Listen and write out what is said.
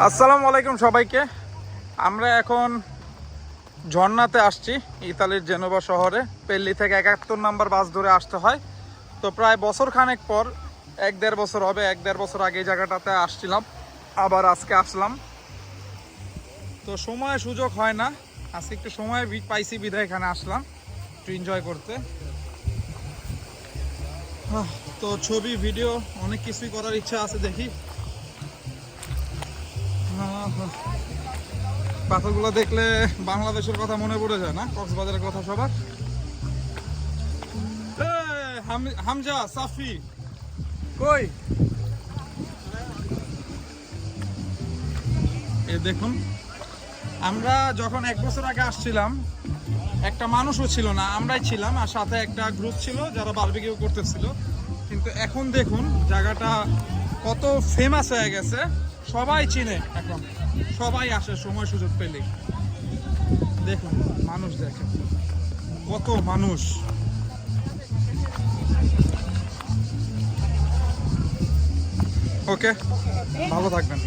আসসালামু আলাইকুম সবাইকে। আমরা এখন ঝর্ণাতে আসছি, ইতালির জেনোভা শহরে। পেল্লি থেকে 71 নাম্বার বাস ধরে আসতে হয়। তো প্রায় বছর খানেক পর, 1-1.5 বছর হবে, 1-1.5 বছর আগে এই জায়গাটাতে আসছিলাম, আবার আজকে আসলাম। তো সময় সুযোগ হয় না, আজকে একটু সময় পাইছি বিধায় এখানে আসলাম একটু এনজয় করতে। তো ছবি ভিডিও অনেক কিছুই করার ইচ্ছা আছে, দেখি। পাথরগুলো দেখলে বাংলাদেশের কথা মনে পড়ে যায় না, কক্সবাজারের কথা সবার। হামজা সাফি কই? এ দেখুন, আমরা যখন 1 বছর আগে আসছিলাম একটা মানুষও ছিল না, আমরাই ছিলাম, আর সাথে একটা গ্রুপ ছিল যারা বারবিকিউ করতেছিল। কিন্তু এখন দেখুন জায়গাটা কত ফেমাস হয়ে গেছে, সবাই চিনে এখন, সবাই আসে সময় সুযোগ পেলে। দেখুন মানুষ, দেখেন কত মানুষ। ওকে, ভালো থাকবেন।